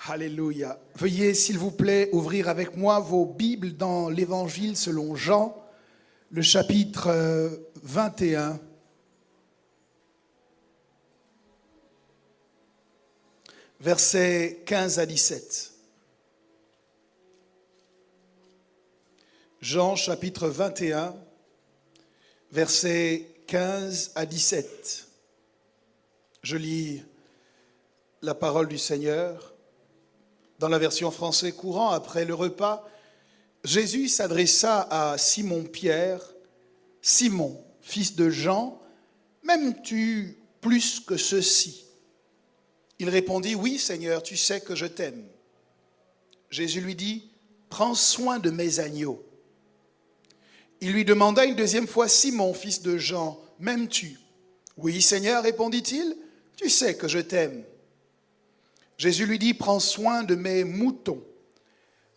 Alléluia. Veuillez, s'il vous plaît, ouvrir avec moi vos Bibles dans l'Évangile selon Jean, le chapitre 21. Versets 15 à 17. Jean, chapitre 21, versets 15 à 17. Je lis la parole du Seigneur. Dans la version français courant, après le repas, Jésus s'adressa à Simon-Pierre. « Simon, fils de Jean, m'aimes-tu plus que ceux-ci » Il répondit, « Oui, Seigneur, tu sais que je t'aime. » Jésus lui dit, « Prends soin de mes agneaux. » Il lui demanda une deuxième fois, « Simon, fils de Jean, m'aimes-tu » ?« Oui, Seigneur, répondit-il, tu sais que je t'aime. » Jésus lui dit, « Prends soin de mes moutons. »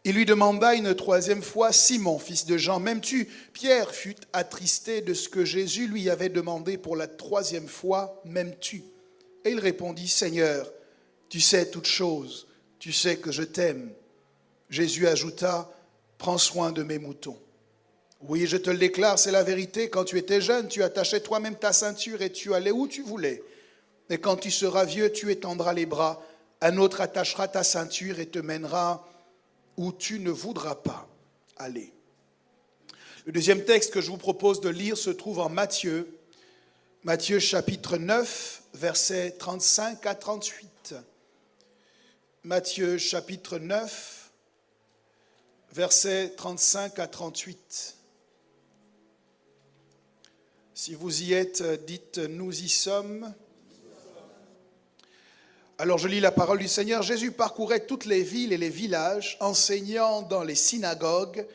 Il lui demanda une troisième fois, « Simon, fils de Jean, m'aimes-tu » Pierre fut attristé de ce que Jésus lui avait demandé pour la troisième fois, « M'aimes-tu » Et il répondit, « Seigneur, tu sais toutes choses, tu sais que je t'aime. » Jésus ajouta, « Prends soin de mes moutons. » Oui, je te le déclare, c'est la vérité, quand tu étais jeune, tu attachais toi-même ta ceinture et tu allais où tu voulais. Et quand tu seras vieux, tu étendras les bras. Un autre attachera ta ceinture et te mènera où tu ne voudras pas aller. Le deuxième texte que je vous propose de lire se trouve en Matthieu. Matthieu chapitre 9, versets 35 à 38. Matthieu chapitre 9, versets 35 à 38. Si vous y êtes, dites « Nous y sommes ». Alors je lis la parole du Seigneur. Jésus parcourait toutes les villes et les villages, enseignant dans les synagogues,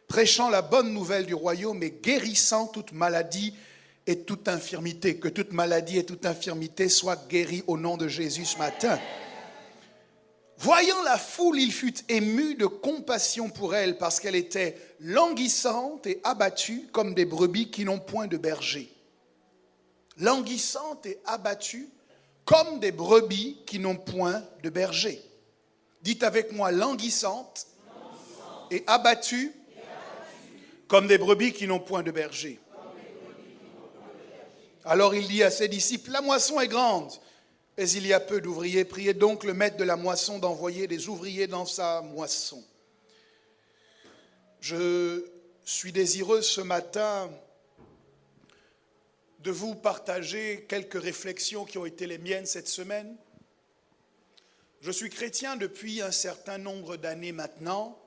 prêchant la bonne nouvelle du royaume et guérissant toute maladie et toute infirmité. Que toute maladie et toute infirmité soient guéries au nom de Jésus ce matin. Voyant la foule, il fut ému de compassion pour elle parce qu'elle était languissante et abattue comme des brebis qui n'ont point de berger. Languissante et abattue comme des brebis qui n'ont point de berger. Dites avec moi, languissante et abattue comme des brebis qui n'ont point de berger. Alors il dit à ses disciples, la moisson est grande, mais il y a peu d'ouvriers. Priez donc le maître de la moisson d'envoyer des ouvriers dans sa moisson. Je suis désireux ce matin de vous partager quelques réflexions qui ont été les miennes cette semaine. Je suis chrétien depuis un certain nombre d'années maintenant,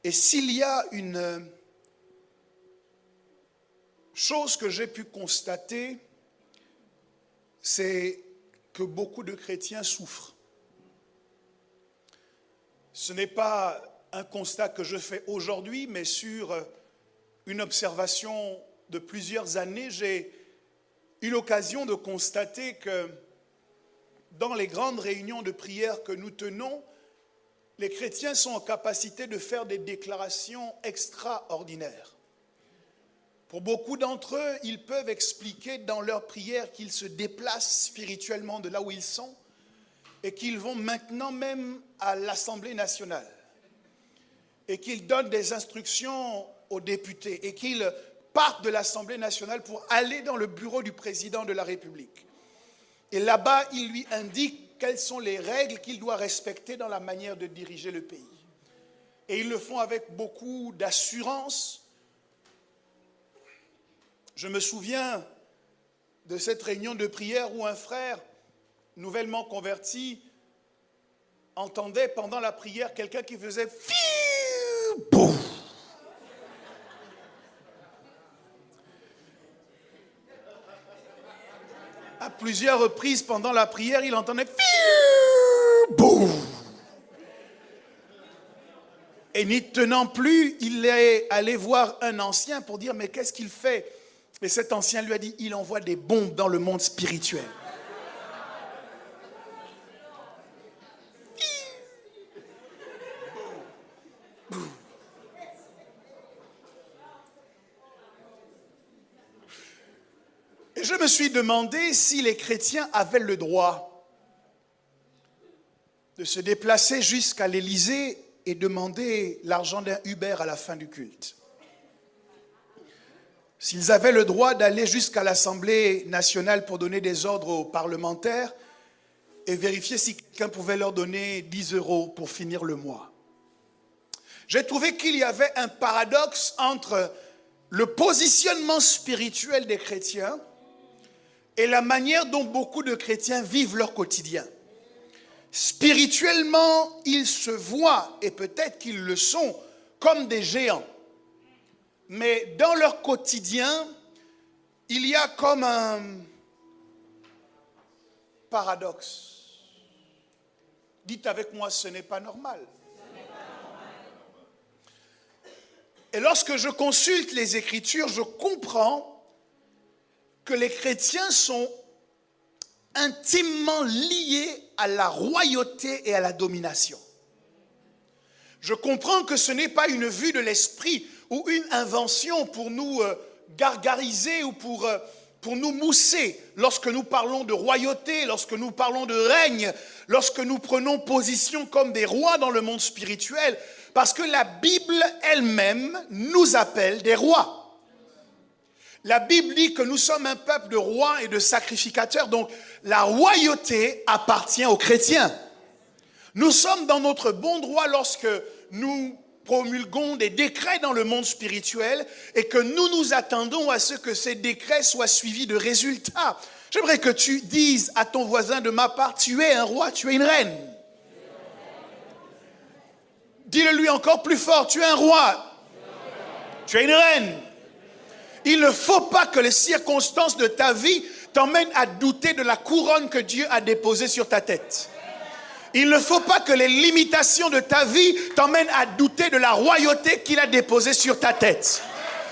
et s'il y a une chose que j'ai pu constater, c'est que beaucoup de chrétiens souffrent. Ce n'est pas un constat que je fais aujourd'hui, mais sur une observation de plusieurs années, j'ai eu l'occasion de constater que dans les grandes réunions de prière que nous tenons, les chrétiens sont en capacité de faire des déclarations extraordinaires. Pour beaucoup d'entre eux, ils peuvent expliquer dans leur prière qu'ils se déplacent spirituellement de là où ils sont et qu'ils vont maintenant même à l'Assemblée nationale et qu'ils donnent des instructions aux députés et qu'ils partent de l'Assemblée nationale pour aller dans le bureau du président de la République. Et là-bas, il lui indique quelles sont les règles qu'il doit respecter dans la manière de diriger le pays. Et ils le font avec beaucoup d'assurance. Je me souviens de cette réunion de prière où un frère nouvellement converti entendait pendant la prière quelqu'un qui faisait « fiu, boum ». À plusieurs reprises pendant la prière, il entendait « fiu, boum ». Et n'y tenant plus, il est allé voir un ancien pour dire « mais qu'est-ce qu'il fait ?» Et cet ancien lui a dit, il envoie des bombes dans le monde spirituel. Et je me suis demandé si les chrétiens avaient le droit de se déplacer jusqu'à l'Élysée et demander l'argent d'un Uber à la fin du culte. S'ils avaient le droit d'aller jusqu'à l'Assemblée nationale pour donner des ordres aux parlementaires et vérifier si quelqu'un pouvait leur donner 10 € pour finir le mois. J'ai trouvé qu'il y avait un paradoxe entre le positionnement spirituel des chrétiens et la manière dont beaucoup de chrétiens vivent leur quotidien. Spirituellement, ils se voient, et peut-être qu'ils le sont, comme des géants. Mais dans leur quotidien, il y a comme un paradoxe. Dites avec moi, ce n'est pas normal. Et lorsque je consulte les Écritures, je comprends que les chrétiens sont intimement liés à la royauté et à la domination. Je comprends que ce n'est pas une vue de l'esprit ou une invention pour nous gargariser ou pour nous mousser lorsque nous parlons de royauté, lorsque nous parlons de règne, lorsque nous prenons position comme des rois dans le monde spirituel, parce que la Bible elle-même nous appelle des rois. La Bible dit que nous sommes un peuple de rois et de sacrificateurs, donc la royauté appartient aux chrétiens. Nous sommes dans notre bon droit lorsque nous promulguons des décrets dans le monde spirituel et que nous nous attendons à ce que ces décrets soient suivis de résultats. J'aimerais que tu dises à ton voisin de ma part, tu es un roi, tu es une reine. Dis-le lui encore plus fort, tu es un roi, tu es une reine. Il ne faut pas que les circonstances de ta vie t'emmènent à douter de la couronne que Dieu a déposée sur ta tête. Il ne faut pas que les limitations de ta vie t'emmènent à douter de la royauté qu'il a déposée sur ta tête.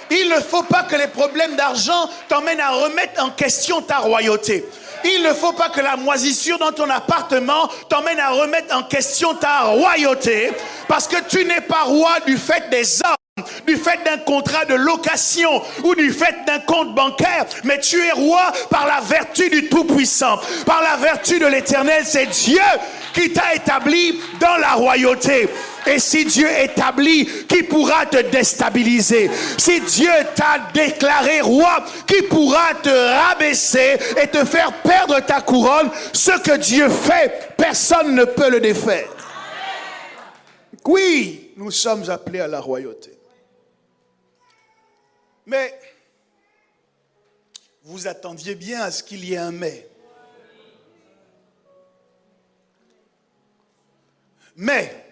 Il ne faut pas que les problèmes d'argent t'emmènent à remettre en question ta royauté. Il ne faut pas que la moisissure dans ton appartement t'emmène à remettre en question ta royauté, parce que tu n'es pas roi du fait des hommes, du fait d'un contrat de location ou du fait d'un compte bancaire, mais tu es roi par la vertu du Tout-Puissant, par la vertu de l'Éternel. C'est Dieu qui t'a établi dans la royauté. Et si Dieu établit, qui pourra te déstabiliser? Si Dieu t'a déclaré roi, qui pourra te rabaisser et te faire perdre ta couronne? Ce que Dieu fait, personne ne peut le défaire. Oui, nous sommes appelés à la royauté. Mais vous attendiez bien à ce qu'il y ait un mais. Mais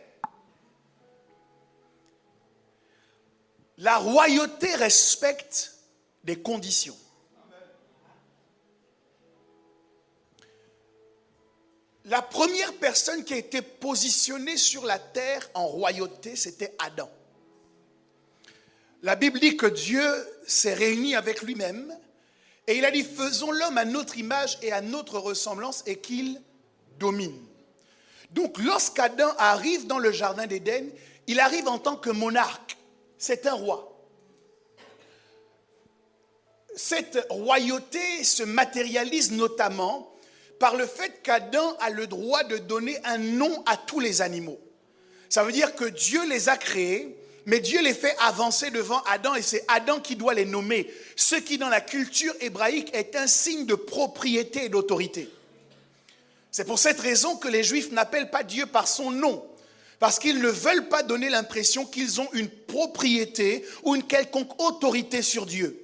la royauté respecte des conditions. La première personne qui a été positionnée sur la terre en royauté, c'était Adam. La Bible dit que Dieu s'est réuni avec lui-même et il a dit, faisons l'homme à notre image et à notre ressemblance et qu'il domine. Donc lorsqu'Adam arrive dans le jardin d'Éden, il arrive en tant que monarque. C'est un roi. Cette royauté se matérialise notamment par le fait qu'Adam a le droit de donner un nom à tous les animaux. Ça veut dire que Dieu les a créés, mais Dieu les fait avancer devant Adam et c'est Adam qui doit les nommer. Ce qui dans la culture hébraïque est un signe de propriété et d'autorité. C'est pour cette raison que les Juifs n'appellent pas Dieu par son nom. Parce qu'ils ne veulent pas donner l'impression qu'ils ont une propriété ou une quelconque autorité sur Dieu.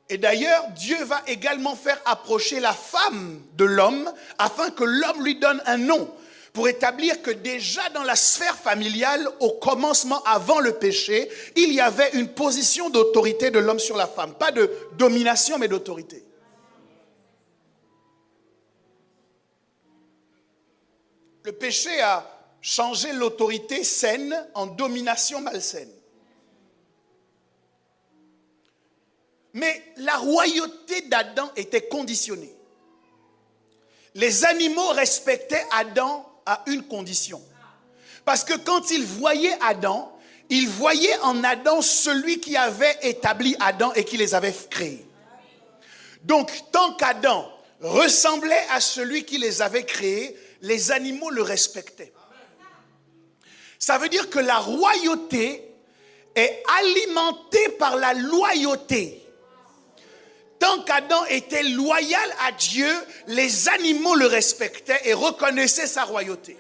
Et d'ailleurs, Dieu va également faire approcher la femme de l'homme afin que l'homme lui donne un nom, pour établir que déjà dans la sphère familiale, au commencement, avant le péché, il y avait une position d'autorité de l'homme sur la femme. Pas de domination, mais d'autorité. Le péché a changé l'autorité saine en domination malsaine. Mais la royauté d'Adam était conditionnée. Les animaux respectaient Adam à une condition. Parce que quand ils voyaient Adam, ils voyaient en Adam celui qui avait établi Adam et qui les avait créés. Donc, tant qu'Adam ressemblait à celui qui les avait créés, les animaux le respectaient. Ça veut dire que la royauté est alimentée par la loyauté. Tant qu'Adam était loyal à Dieu, les animaux le respectaient et reconnaissaient sa royauté.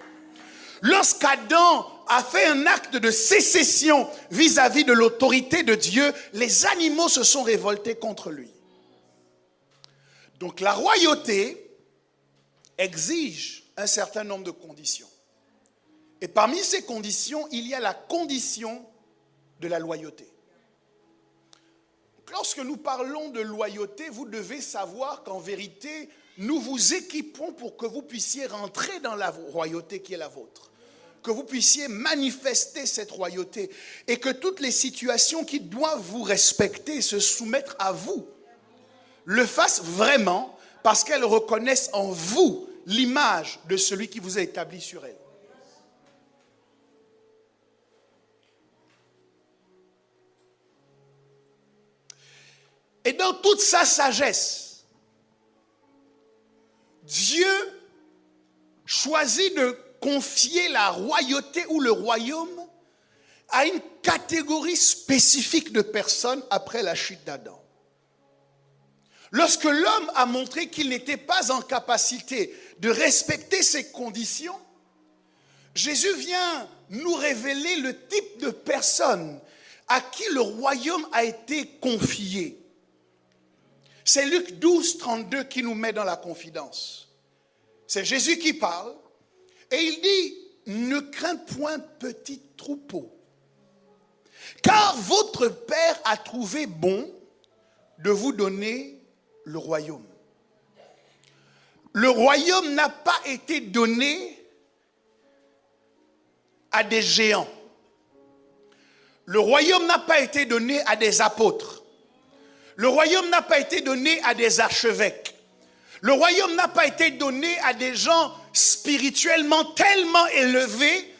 Lorsqu'Adam a fait un acte de sécession vis-à-vis de l'autorité de Dieu, les animaux se sont révoltés contre lui. Donc la royauté exige un certain nombre de conditions. Et parmi ces conditions, il y a la condition de la loyauté. Lorsque nous parlons de loyauté, vous devez savoir qu'en vérité, nous vous équipons pour que vous puissiez rentrer dans la royauté qui est la vôtre. Que vous puissiez manifester cette royauté et que toutes les situations qui doivent vous respecter et se soumettre à vous le fassent vraiment parce qu'elles reconnaissent en vous l'image de celui qui vous a établi sur elles. Et dans toute sa sagesse, Dieu choisit de confier la royauté ou le royaume à une catégorie spécifique de personnes après la chute d'Adam. Lorsque l'homme a montré qu'il n'était pas en capacité de respecter ces conditions, Jésus vient nous révéler le type de personne à qui le royaume a été confié. C'est Luc 12, 32 qui nous met dans la confidence. C'est Jésus qui parle et il dit « Ne crains point petit troupeau, car votre Père a trouvé bon de vous donner le royaume. » Le royaume n'a pas été donné à des géants. Le royaume n'a pas été donné à des apôtres. Le royaume n'a pas été donné à des archevêques. Le royaume n'a pas été donné à des gens spirituellement tellement élevés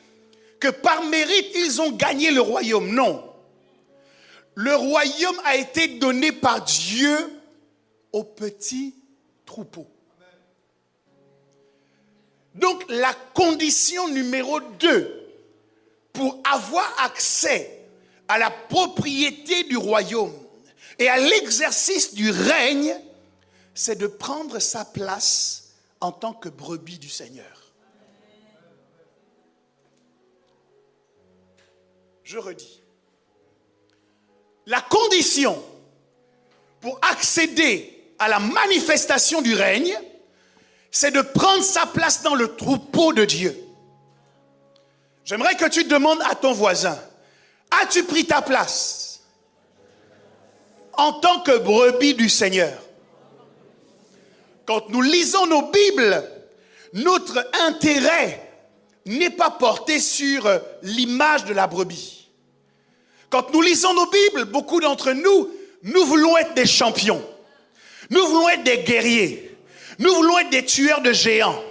que par mérite, ils ont gagné le royaume. Non. Le royaume a été donné par Dieu aux petits troupeaux. Donc, la condition numéro 2 pour avoir accès à la propriété du royaume et à l'exercice du règne, c'est de prendre sa place en tant que brebis du Seigneur. Je redis. La condition pour accéder à la manifestation du règne, c'est de prendre sa place dans le troupeau de Dieu. J'aimerais que tu demandes à ton voisin, as-tu pris ta place en tant que brebis du Seigneur? Quand nous lisons nos Bibles, notre intérêt n'est pas porté sur l'image de la brebis. Quand nous lisons nos Bibles, beaucoup d'entre nous, nous voulons être des champions. Nous voulons être des guerriers. Nous voulons être des tueurs de géants.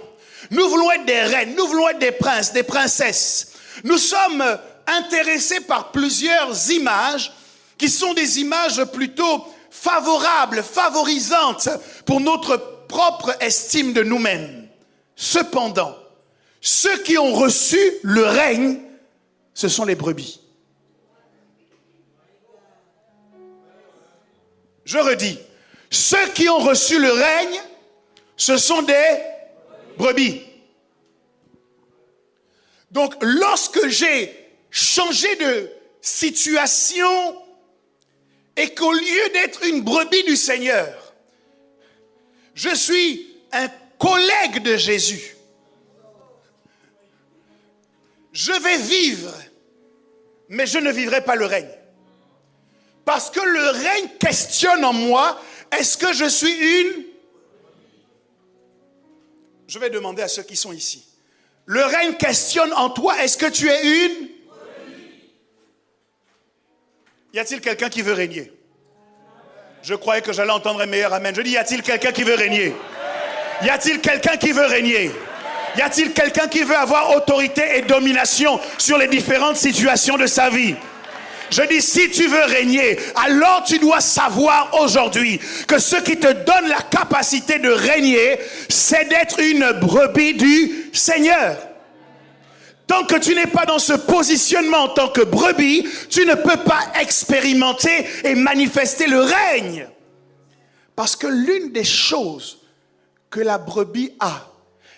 Nous voulons être des reines. Nous voulons être des princes, des princesses. Nous sommes intéressés par plusieurs images qui sont des images plutôt favorables, favorisantes pour notre propre estime de nous-mêmes. Cependant, ceux qui ont reçu le règne, ce sont les brebis. Je redis, ceux qui ont reçu le règne, ce sont des brebis. Donc, lorsque j'ai changé de situation et qu'au lieu d'être une brebis du Seigneur, je suis un collègue de Jésus, je vais vivre, mais je ne vivrai pas le règne. Parce que le règne questionne en moi, est-ce que je suis une... Je vais demander à ceux qui sont ici. Le règne questionne en toi, est-ce que tu es une... Y a-t-il quelqu'un qui veut régner? Je croyais que j'allais entendre un meilleur amen. Je dis, y a-t-il quelqu'un qui veut régner? Y a-t-il quelqu'un qui veut régner? Y a-t-il quelqu'un qui veut avoir autorité et domination sur les différentes situations de sa vie? Je dis, si tu veux régner, alors tu dois savoir aujourd'hui que ce qui te donne la capacité de régner, c'est d'être une brebis du Seigneur. Tant que tu n'es pas dans ce positionnement en tant que brebis, tu ne peux pas expérimenter et manifester le règne. Parce que l'une des choses que la brebis a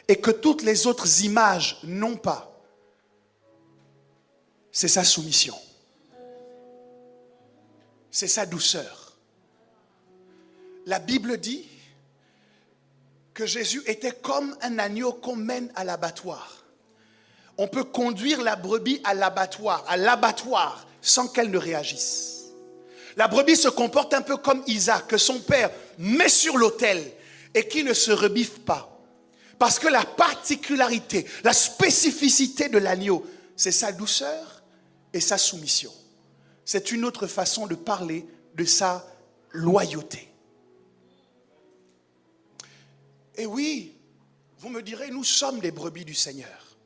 et que toutes les autres images n'ont pas, c'est sa soumission. C'est sa douceur. La Bible dit que Jésus était comme un agneau qu'on mène à l'abattoir. On peut conduire la brebis à l'abattoir, sans qu'elle ne réagisse. La brebis se comporte un peu comme Isaac, que son père met sur l'autel et qui ne se rebiffe pas. Parce que la particularité, la spécificité de l'agneau, c'est sa douceur et sa soumission. C'est une autre façon de parler de sa loyauté. Et oui, vous me direz, nous sommes des brebis du Seigneur.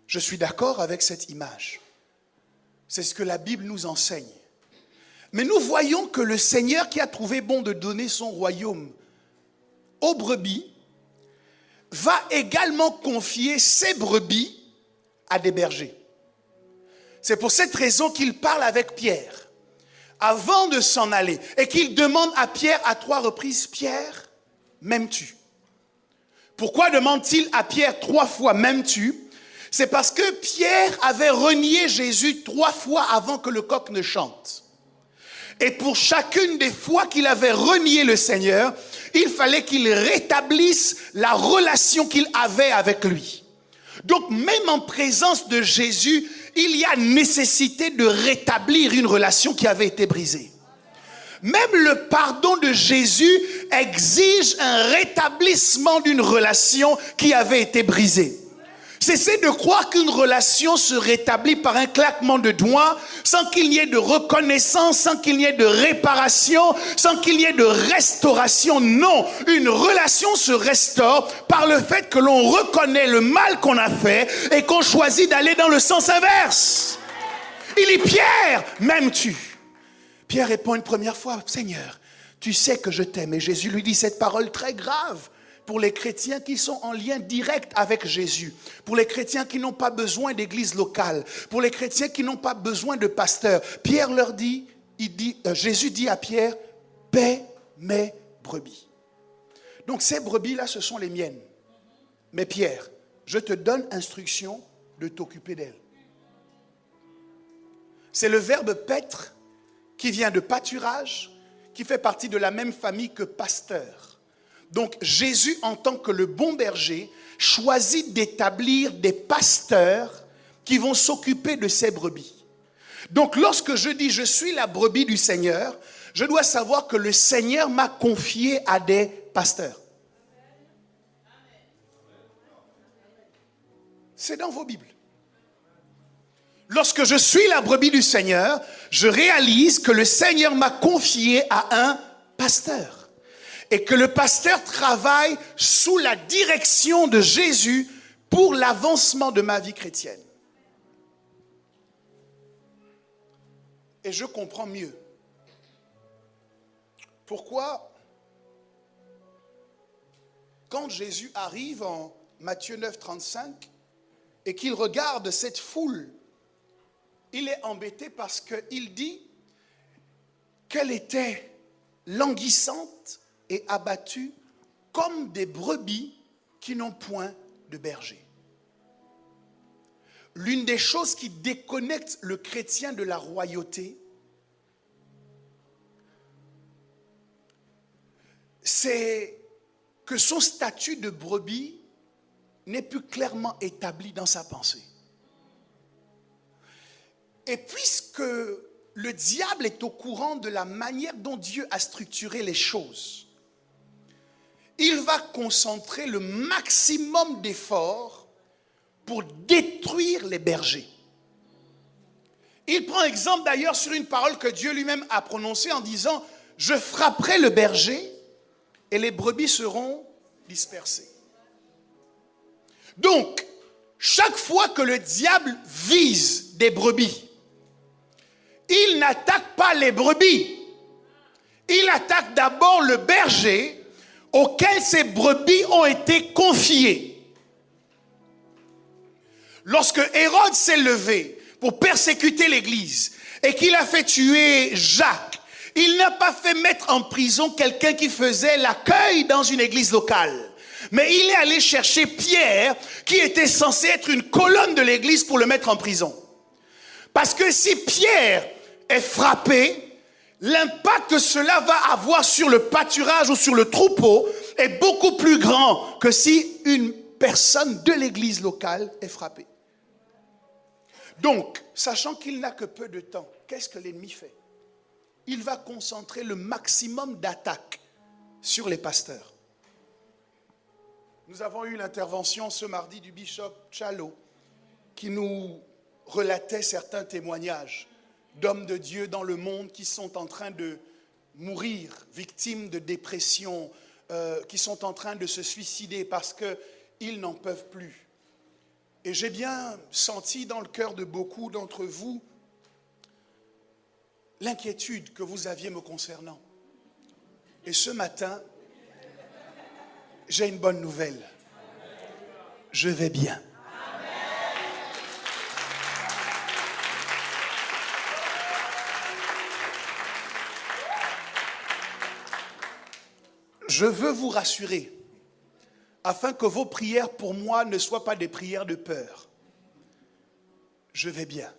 Je suis d'accord avec cette image. C'est ce que la Bible nous enseigne. Mais nous voyons que le Seigneur qui a trouvé bon de donner son royaume aux brebis, va également confier ses brebis à des bergers. C'est pour cette raison qu'il parle avec Pierre avant de s'en aller et qu'il demande à Pierre à 3 reprises, Pierre, m'aimes-tu? Pourquoi demande-t-il à Pierre 3 fois, m'aimes-tu? C'est parce que Pierre avait renié Jésus 3 fois avant que le coq ne chante. Et pour chacune des fois qu'il avait renié le Seigneur, il fallait qu'il rétablisse la relation qu'il avait avec lui. Donc même en présence de Jésus, il y a nécessité de rétablir une relation qui avait été brisée. Même le pardon de Jésus exige un rétablissement d'une relation qui avait été brisée. Cessez de croire qu'une relation se rétablit par un claquement de doigts, sans qu'il n'y ait de reconnaissance, sans qu'il n'y ait de réparation, sans qu'il n'y ait de restauration. Non, une relation se restaure par le fait que l'on reconnaît le mal qu'on a fait et qu'on choisit d'aller dans le sens inverse. Il dit, Pierre, m'aimes-tu? Pierre répond une première fois, Seigneur, tu sais que je t'aime. Et Jésus lui dit cette parole très grave pour les chrétiens qui sont en lien direct avec Jésus, pour les chrétiens qui n'ont pas besoin d'église locale, pour les chrétiens qui n'ont pas besoin de pasteur. Pierre leur dit, Jésus dit à Pierre, paie mes brebis. Donc ces brebis-là, ce sont les miennes. Mais Pierre, je te donne instruction de t'occuper d'elles. C'est le verbe paître qui vient de pâturage, qui fait partie de la même famille que pasteur. Donc Jésus, en tant que le bon berger, choisit d'établir des pasteurs qui vont s'occuper de ses brebis. Donc lorsque je dis je suis la brebis du Seigneur, je dois savoir que le Seigneur m'a confié à des pasteurs. C'est dans vos Bibles. Lorsque je suis la brebis du Seigneur, je réalise que le Seigneur m'a confié à un pasteur. Et que le pasteur travaille sous la direction de Jésus pour l'avancement de ma vie chrétienne. Et je comprends mieux. Pourquoi, quand Jésus arrive en Matthieu 9, 35, et qu'il regarde cette foule, il est embêté parce qu'il dit qu'elle était languissante et abattus comme des brebis qui n'ont point de berger. L'une des choses qui déconnecte le chrétien de la royauté, c'est que son statut de brebis n'est plus clairement établi dans sa pensée. Et puisque le diable est au courant de la manière dont Dieu a structuré les choses, il va concentrer le maximum d'efforts pour détruire les bergers. Il prend exemple d'ailleurs sur une parole que Dieu lui-même a prononcée en disant « Je frapperai le berger et les brebis seront dispersées ». Donc, chaque fois que le diable vise des brebis, il n'attaque pas les brebis. Il attaque d'abord le berger auquel ces brebis ont été confiées. Lorsque Hérode s'est levé pour persécuter l'Église et qu'il a fait tuer Jacques, il n'a pas fait mettre en prison quelqu'un qui faisait l'accueil dans une église locale. Mais il est allé chercher Pierre, qui était censé être une colonne de l'église, pour le mettre en prison. Parce que si Pierre est frappé, l'impact que cela va avoir sur le pâturage ou sur le troupeau est beaucoup plus grand que si une personne de l'église locale est frappée. Donc, sachant qu'il n'a que peu de temps, qu'est-ce que l'ennemi fait? Il va concentrer le maximum d'attaques sur les pasteurs. Nous avons eu l'intervention ce mardi du bishop Chalo qui nous relatait certains témoignages d'hommes de Dieu dans le monde qui sont en train de mourir, victimes de dépression, qui sont en train de se suicider parce qu'ils n'en peuvent plus. Et j'ai bien senti dans le cœur de beaucoup d'entre vous l'inquiétude que vous aviez me concernant. Et ce matin, j'ai une bonne nouvelle. Je vais bien. Je veux vous rassurer, afin que vos prières pour moi ne soient pas des prières de peur. Je vais bien.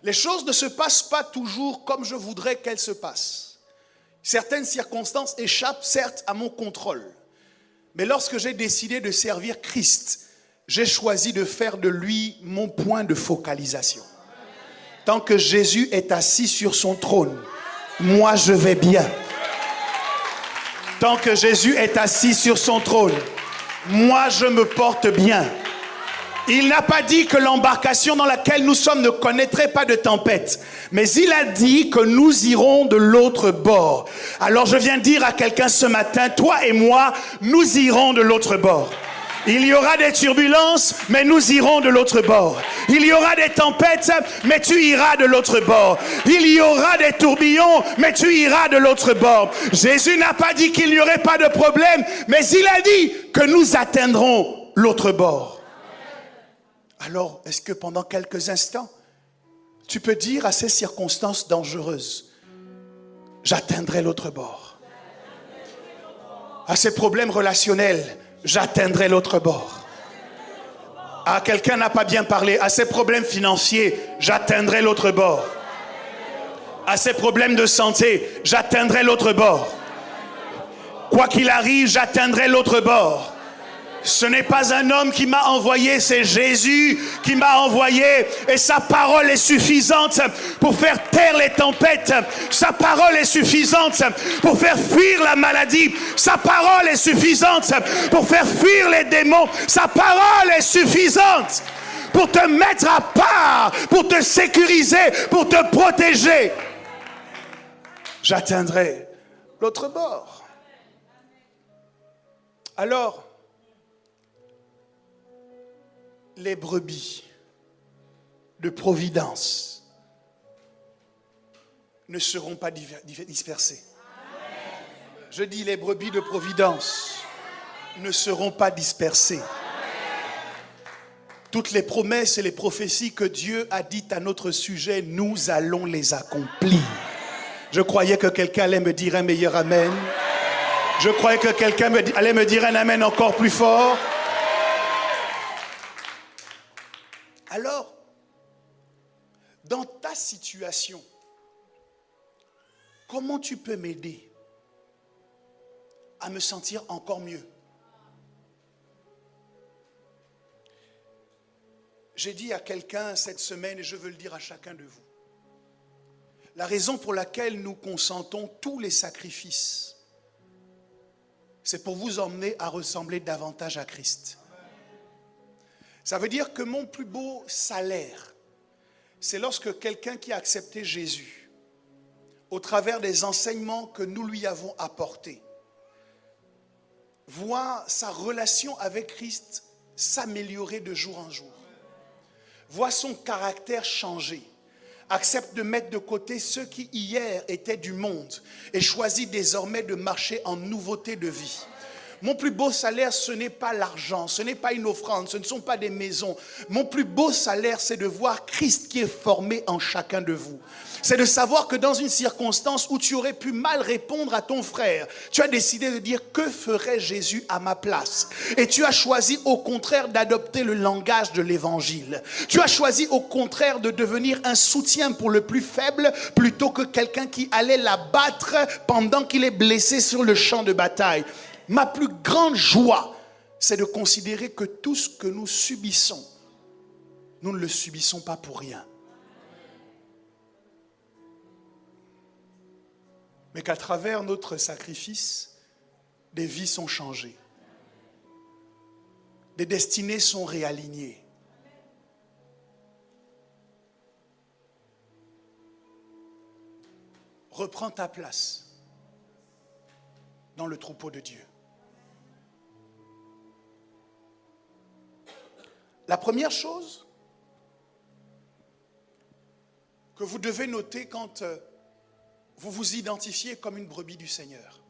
Les choses ne se passent pas toujours comme je voudrais qu'elles se passent. Certaines circonstances échappent certes à mon contrôle. Mais lorsque j'ai décidé de servir Christ, j'ai choisi de faire de lui mon point de focalisation. Tant que Jésus est assis sur son trône, moi je vais bien. Tant que Jésus est assis sur son trône, moi je me porte bien. Il n'a pas dit que l'embarcation dans laquelle nous sommes ne connaîtrait pas de tempête, mais il a dit que nous irons de l'autre bord. Alors je viens dire à quelqu'un ce matin, toi et moi, nous irons de l'autre bord. Il y aura des turbulences, mais nous irons de l'autre bord. Il y aura des tempêtes, mais tu iras de l'autre bord. Il y aura des tourbillons, mais tu iras de l'autre bord. Jésus n'a pas dit qu'il n'y aurait pas de problème, mais il a dit que nous atteindrons l'autre bord. Alors, est-ce que pendant quelques instants, tu peux dire à ces circonstances dangereuses, j'atteindrai l'autre bord. À ces problèmes relationnels, j'atteindrai l'autre bord. Ah, quelqu'un n'a pas bien parlé. À ces problèmes financiers, j'atteindrai l'autre bord. À ces problèmes de santé, j'atteindrai l'autre bord. Quoi qu'il arrive, j'atteindrai l'autre bord. Ce n'est pas un homme qui m'a envoyé, c'est Jésus qui m'a envoyé. Et sa parole est suffisante pour faire taire les tempêtes. Sa parole est suffisante pour faire fuir la maladie. Sa parole est suffisante pour faire fuir les démons. Sa parole est suffisante pour te mettre à part, pour te sécuriser, pour te protéger. J'atteindrai l'autre bord. Alors, les brebis de providence ne seront pas dispersées. Je dis les brebis de providence ne seront pas dispersées. Toutes les promesses et les prophéties que Dieu a dites à notre sujet, nous allons les accomplir. Je croyais que quelqu'un allait me dire un meilleur amen. Je croyais que quelqu'un allait me dire un amen encore plus fort. Alors, dans ta situation, comment tu peux m'aider à me sentir encore mieux? J'ai dit à quelqu'un cette semaine, et je veux le dire à chacun de vous, la raison pour laquelle nous consentons tous les sacrifices, c'est pour vous emmener à ressembler davantage à Christ. Ça veut dire que mon plus beau salaire, c'est lorsque quelqu'un qui a accepté Jésus, au travers des enseignements que nous lui avons apportés, voit sa relation avec Christ s'améliorer de jour en jour, voit son caractère changer, Accepte de mettre de côté ceux qui hier étaient du monde et choisis désormais de marcher en nouveauté de vie. Mon plus beau salaire, ce n'est pas l'argent, ce n'est pas une offrande, ce ne sont pas des maisons. Mon plus beau salaire, c'est de voir Christ qui est formé en chacun de vous. C'est de savoir que dans une circonstance où tu aurais pu mal répondre à ton frère, tu as décidé de dire que ferait Jésus à ma place. Et tu as choisi au contraire d'adopter le langage de l'évangile. Tu as choisi au contraire de devenir un soutien pour le plus faible plutôt que quelqu'un qui allait l'abattre pendant qu'il est blessé sur le champ de bataille. Ma plus grande joie, c'est de considérer que tout ce que nous subissons, nous ne le subissons pas pour rien. Mais qu'à travers notre sacrifice, des vies sont changées. Des destinées sont réalignées. Reprends ta place dans le troupeau de Dieu. La première chose que vous devez noter quand vous vous identifiez comme une brebis du Seigneur,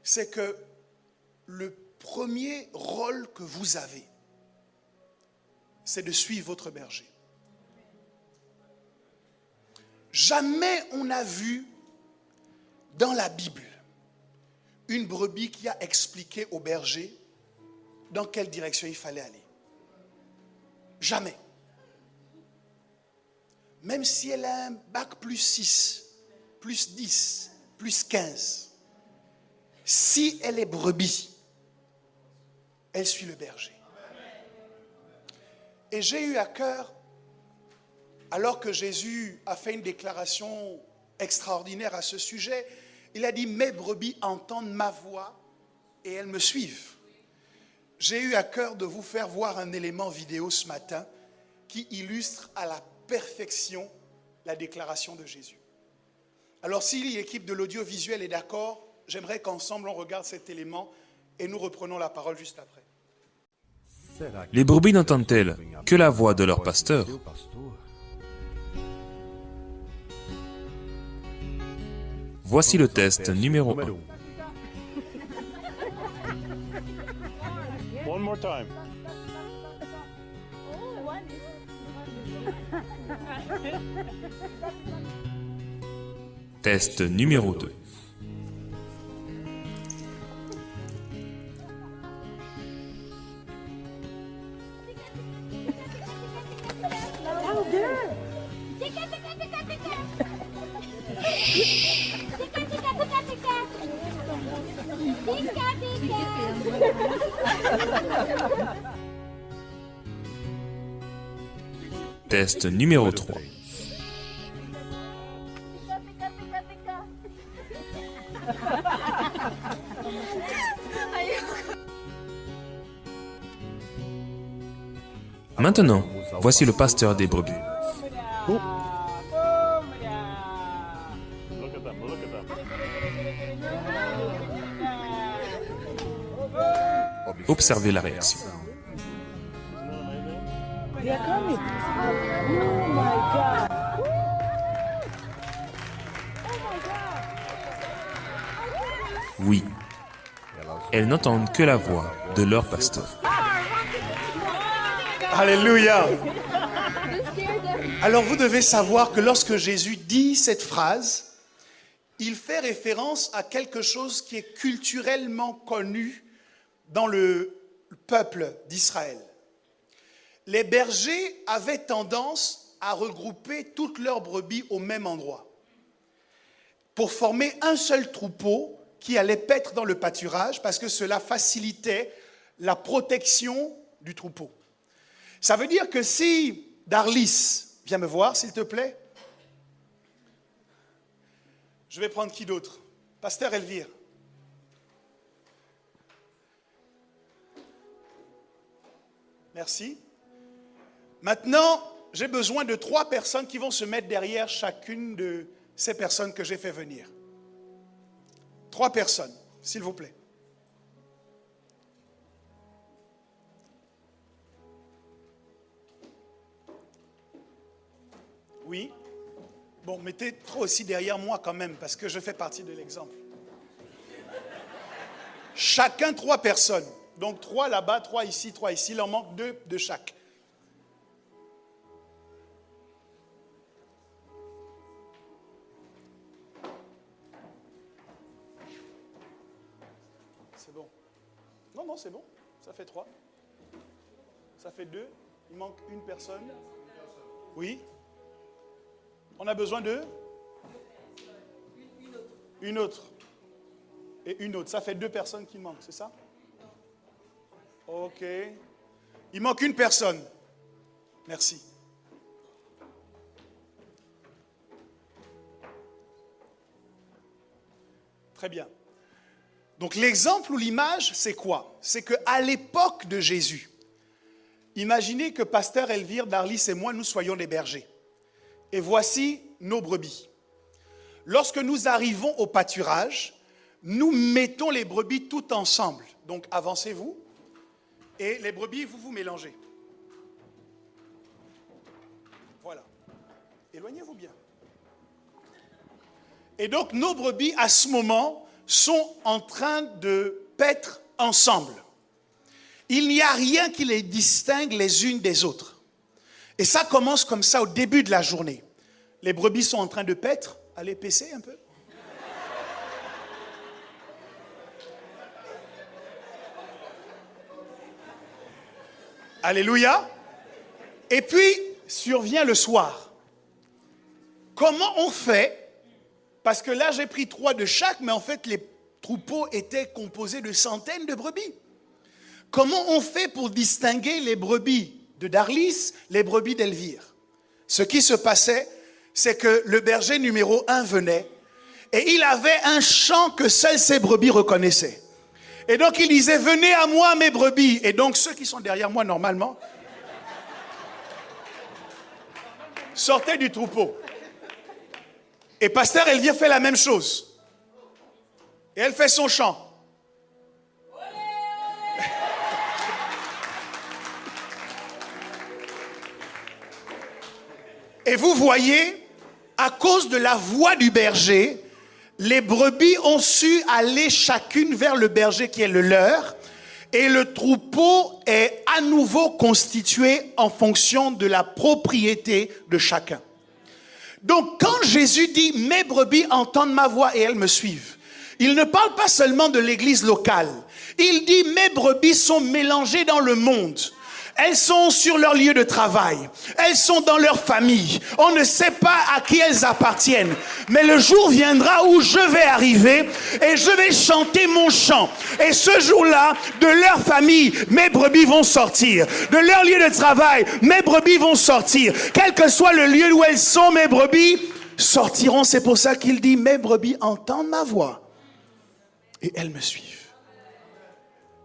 c'est que le premier rôle que vous avez, c'est de suivre votre berger. Jamais on n'a vu dans la Bible une brebis qui a expliqué au berger dans quelle direction il fallait aller. Jamais. Même si elle a un bac plus 6, plus 10, plus 15, si elle est brebis, elle suit le berger. Et j'ai eu à cœur, alors que Jésus a fait une déclaration extraordinaire à ce sujet, il a dit « Mes brebis entendent ma voix et elles me suivent ». J'ai eu à cœur de vous faire voir un élément vidéo ce matin qui illustre à la perfection la déclaration de Jésus. Alors si l'équipe de l'audiovisuel est d'accord, j'aimerais qu'ensemble on regarde cet élément et nous reprenons la parole juste après. Les brebis n'entendent-elles que la voix de leur pasteur? Voici le test numéro 1. One more time. Test numéro 2. Test numéro 3. Maintenant, voici le pasteur des brebis. Look at them, look at them. Observez la réaction. They are coming. Oh my God. Oui, elles n'entendent que la voix de leur pasteur. Alléluia. Alors vous devez savoir que lorsque Jésus dit cette phrase, il fait référence à quelque chose qui est culturellement connu dans le peuple d'Israël. Les bergers avaient tendance à regrouper toutes leurs brebis au même endroit pour former un seul troupeau qui allait paître dans le pâturage parce que cela facilitait la protection du troupeau. Ça veut dire que si Darlis, viens me voir s'il te plaît. Je vais prendre qui d'autre? Pasteur Elvire. Merci. Maintenant, j'ai besoin de 3 personnes qui vont se mettre derrière chacune de ces personnes que j'ai fait venir. 3 personnes, s'il vous plaît. Oui. Bon, mettez trop aussi derrière moi quand même, parce que je fais partie de l'exemple. Chacun 3 personnes. Donc 3 là-bas, 3 ici, 3 ici. Il en manque 2 de chaque. C'est bon. Non, non, c'est bon. Ça fait 3. Ça fait 2. Il manque une personne. Oui. On a besoin de une autre. Et une autre. Ça fait 2 personnes qui manquent, c'est ça? Ok. Il manque une personne. Merci. Très bien. Donc l'exemple ou l'image, c'est quoi? C'est qu'à l'époque de Jésus, imaginez que Pasteur Elvire, Darlis et moi, nous soyons des bergers. Et voici nos brebis. Lorsque nous arrivons au pâturage, nous mettons les brebis tout ensemble. Donc avancez-vous et les brebis, vous vous mélangez. Voilà. Éloignez-vous bien. Et donc nos brebis, à ce moment, sont en train de paître ensemble. Il n'y a rien qui les distingue les unes des autres. Et ça commence comme ça au début de la journée. Les brebis sont en train de paître. Allez paisser un peu. Alléluia. Et puis, survient le soir. Comment on fait? Parce que là, j'ai pris 3 de chaque, mais en fait, les troupeaux étaient composés de centaines de brebis. Comment on fait pour distinguer les brebis de Darlis, les brebis d'Elvire? Ce qui se passait, c'est que le berger numéro 1 venait et il avait un chant que seuls ses brebis reconnaissaient. Et donc il disait, venez à moi mes brebis. Et donc ceux qui sont derrière moi normalement sortaient du troupeau. Et Pasteur Elvire fait la même chose. Et elle fait son chant. Et vous voyez, à cause de la voix du berger, les brebis ont su aller chacune vers le berger qui est le leur, et le troupeau est à nouveau constitué en fonction de la propriété de chacun. Donc quand Jésus dit « Mes brebis entendent ma voix et elles me suivent », il ne parle pas seulement de l'église locale. Il dit « Mes brebis sont mélangées dans le monde ». Elles sont sur leur lieu de travail. Elles sont dans leur famille. On ne sait pas à qui elles appartiennent. Mais le jour viendra où je vais arriver et je vais chanter mon chant. Et ce jour-là, de leur famille, mes brebis vont sortir. De leur lieu de travail, mes brebis vont sortir. Quel que soit le lieu où elles sont, mes brebis sortiront. C'est pour ça qu'il dit, mes brebis entendent ma voix. Et elles me suivent.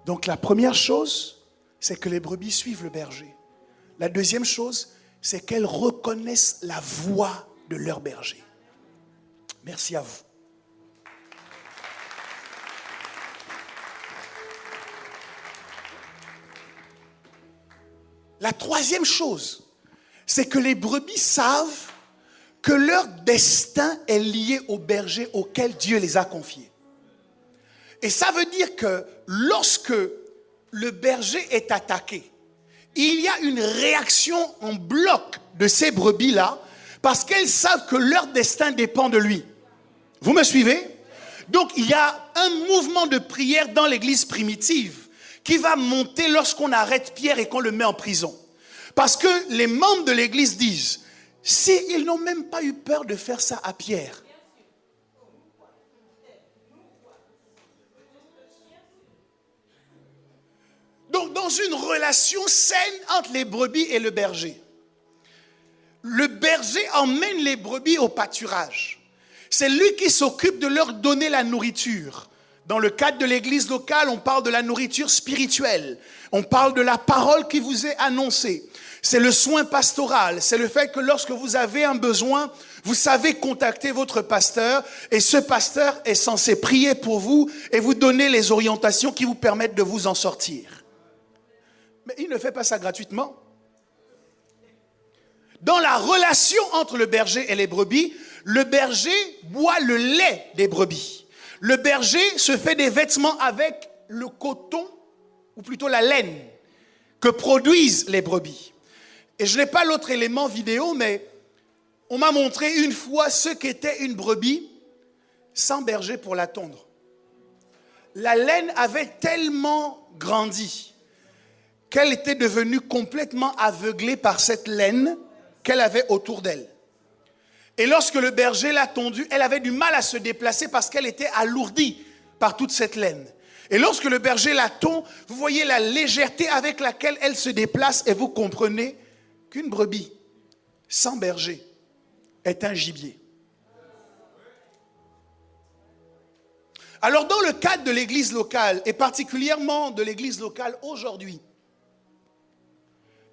Donc la première chose, c'est que les brebis suivent le berger. La deuxième chose, c'est qu'elles reconnaissent la voix de leur berger. Merci à vous. La troisième chose, c'est que les brebis savent que leur destin est lié au berger auquel Dieu les a confiés. Et ça veut dire que lorsque le berger est attaqué, il y a une réaction en bloc de ces brebis-là parce qu'elles savent que leur destin dépend de lui. Vous me suivez? Donc il y a un mouvement de prière dans l'église primitive qui va monter lorsqu'on arrête Pierre et qu'on le met en prison. Parce que les membres de l'église disent, s'ils n'ont même pas eu peur de faire ça à Pierre, donc, dans une relation saine entre les brebis et le berger emmène les brebis au pâturage. C'est lui qui s'occupe de leur donner la nourriture. Dans le cadre de l'église locale, on parle de la nourriture spirituelle. On parle de la parole qui vous est annoncée. C'est le soin pastoral. C'est le fait que lorsque vous avez un besoin, vous savez contacter votre pasteur et ce pasteur est censé prier pour vous et vous donner les orientations qui vous permettent de vous en sortir. Mais il ne fait pas ça gratuitement. dans la relation entre le berger et les brebis, le berger boit le lait des brebis. Le berger se fait des vêtements avec le coton, ou plutôt la laine, que produisent les brebis. Et je n'ai pas l'autre élément vidéo, mais on m'a montré une fois ce qu'était une brebis sans berger pour la tondre. La laine avait tellement grandi qu'elle était devenue complètement aveuglée par cette laine qu'elle avait autour d'elle. Et lorsque le berger l'a tondue, elle avait du mal à se déplacer parce qu'elle était alourdie par toute cette laine. Et lorsque le berger la tond, vous voyez la légèreté avec laquelle elle se déplace et vous comprenez qu'une brebis sans berger est un gibier. Alors dans le cadre de l'église locale, et particulièrement de l'église locale aujourd'hui,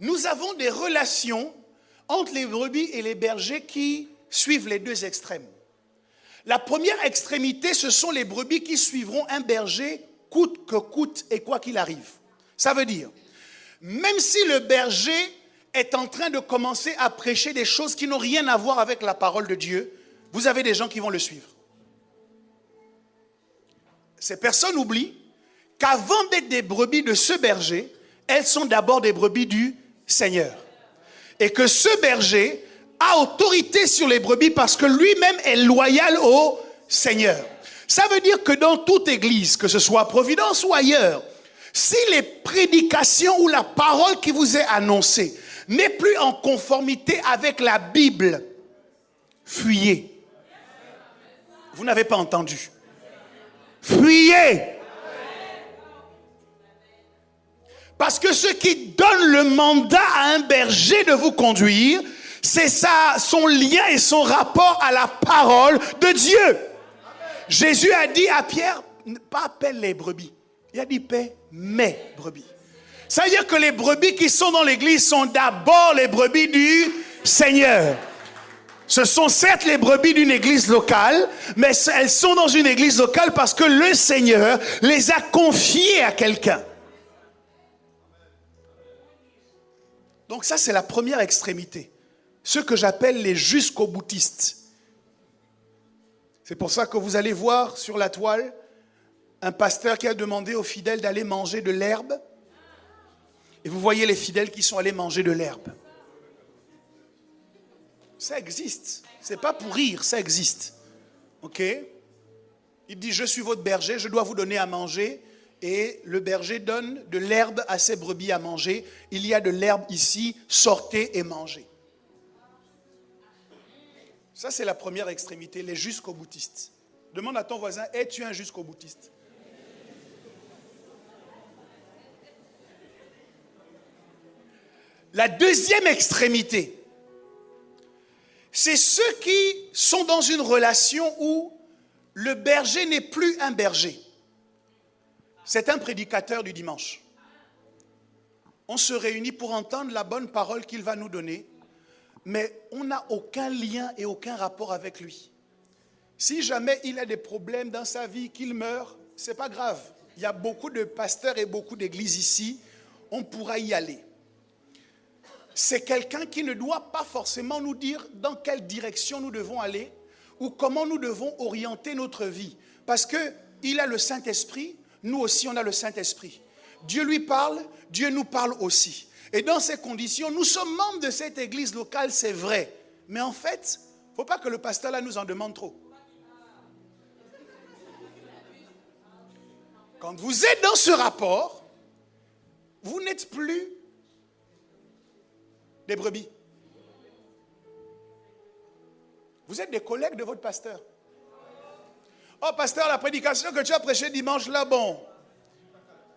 nous avons des relations entre les brebis et les bergers qui suivent les deux extrêmes. La première extrémité, ce sont les brebis qui suivront un berger coûte que coûte et quoi qu'il arrive. Ça veut dire, même si le berger est en train de commencer à prêcher des choses qui n'ont rien à voir avec la parole de Dieu, vous avez des gens qui vont le suivre. Ces personnes oublient qu'avant d'être des brebis de ce berger, elles sont d'abord des brebis du Seigneur. Et que ce berger a autorité sur les brebis parce que lui-même est loyal au Seigneur. Ça veut dire que dans toute église, que ce soit à Providence ou ailleurs, si les prédications ou la parole qui vous est annoncée n'est plus en conformité avec la Bible, fuyez. Vous n'avez pas entendu. Fuyez. Parce que ce qui donne le mandat à un berger de vous conduire, c'est son lien et son rapport à la parole de Dieu. Jésus a dit à Pierre, pas appelle les brebis. Il a dit, paie mes brebis. Ça veut dire que les brebis qui sont dans l'église sont d'abord les brebis du Seigneur. Ce sont certes les brebis d'une église locale, mais elles sont dans une église locale parce que le Seigneur les a confiées à quelqu'un. Donc ça, c'est la première extrémité. Ceux que j'appelle les jusqu'au-boutistes. C'est pour ça que vous allez voir sur la toile un pasteur qui a demandé aux fidèles d'aller manger de l'herbe. Et vous voyez les fidèles qui sont allés manger de l'herbe. Ça existe. C'est pas pour rire, ça existe. Ok? Il dit, je suis votre berger, je dois vous donner à manger. Et le berger donne de l'herbe à ses brebis à manger. Il y a de l'herbe ici, sortez et mangez. Ça, c'est la première extrémité, les jusqu'au-boutistes. Demande à ton voisin, es-tu un jusqu'au-boutiste? La deuxième extrémité, c'est ceux qui sont dans une relation où le berger n'est plus un berger. C'est un prédicateur du dimanche. On se réunit pour entendre la bonne parole qu'il va nous donner, mais on n'a aucun lien et aucun rapport avec lui. Si jamais il a des problèmes dans sa vie, qu'il meurt, ce n'est pas grave. Il y a beaucoup de pasteurs et beaucoup d'églises ici, on pourra y aller. C'est quelqu'un qui ne doit pas forcément nous dire dans quelle direction nous devons aller ou comment nous devons orienter notre vie. Parce qu'il a le Saint-Esprit, nous aussi on a le Saint-Esprit. Dieu lui parle, Dieu nous parle aussi. Et dans ces conditions, nous sommes membres de cette église locale, c'est vrai. Mais en fait, il ne faut pas que le pasteur là nous en demande trop. Quand vous êtes dans ce rapport, vous n'êtes plus des brebis. Vous êtes des collègues de votre pasteur. Oh pasteur, la prédication que tu as prêchée dimanche là, bon.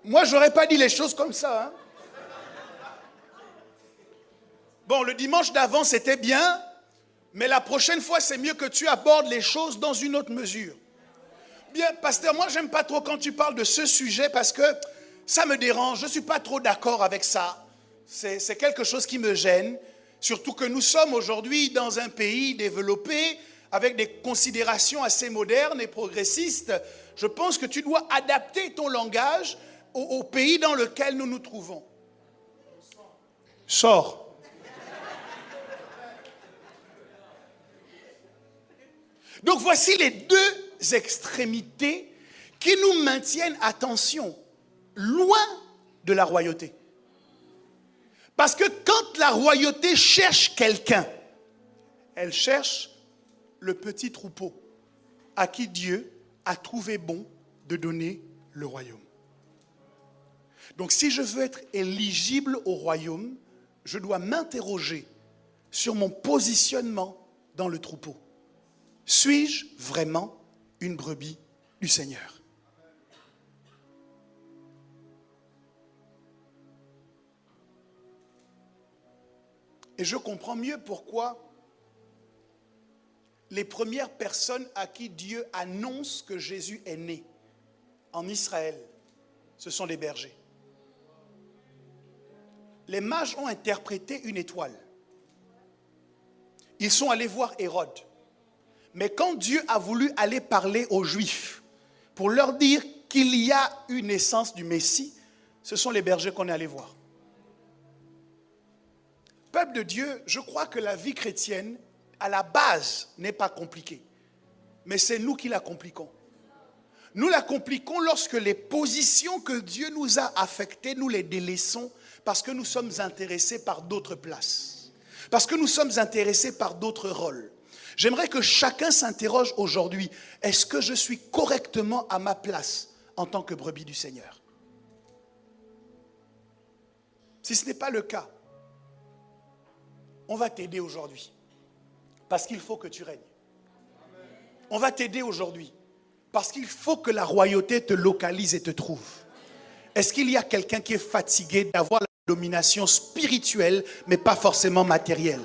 Moi, je n'aurais pas dit les choses comme ça. Hein? Bon, le dimanche d'avant, c'était bien, mais la prochaine fois, c'est mieux que tu abordes les choses dans une autre mesure. Bien, pasteur, moi, j'aime pas trop quand tu parles de ce sujet parce que ça me dérange. Je ne suis pas trop d'accord avec ça. C'est quelque chose qui me gêne. Surtout que nous sommes aujourd'hui dans un pays développé avec des considérations assez modernes et progressistes. Je pense que tu dois adapter ton langage au pays dans lequel nous nous trouvons. Sors. Donc voici les deux extrémités qui nous maintiennent, attention, loin de la royauté. Parce que quand la royauté cherche quelqu'un, elle cherche le petit troupeau à qui Dieu a trouvé bon de donner le royaume. Donc si je veux être éligible au royaume, je dois m'interroger sur mon positionnement dans le troupeau. Suis-je vraiment une brebis du Seigneur? Et je comprends mieux pourquoi les premières personnes à qui Dieu annonce que Jésus est né en Israël, ce sont les bergers. Les mages ont interprété une étoile. Ils sont allés voir Hérode. Mais quand Dieu a voulu aller parler aux Juifs pour leur dire qu'il y a une naissance du Messie, ce sont les bergers qu'on est allé voir. Peuple de Dieu, je crois que la vie chrétienne, à la base, n'est pas compliquée. Mais c'est nous qui la compliquons. Nous la compliquons lorsque les positions que Dieu nous a affectées, nous les délaissons parce que nous sommes intéressés par d'autres places. Parce que nous sommes intéressés par d'autres rôles. J'aimerais que chacun s'interroge aujourd'hui, est-ce que je suis correctement à ma place en tant que brebis du Seigneur? Si ce n'est pas le cas, on va t'aider aujourd'hui. Parce qu'il faut que tu règnes. On va t'aider aujourd'hui. Parce qu'il faut que la royauté te localise et te trouve. Est-ce qu'il y a quelqu'un qui est fatigué d'avoir la domination spirituelle, mais pas forcément matérielle?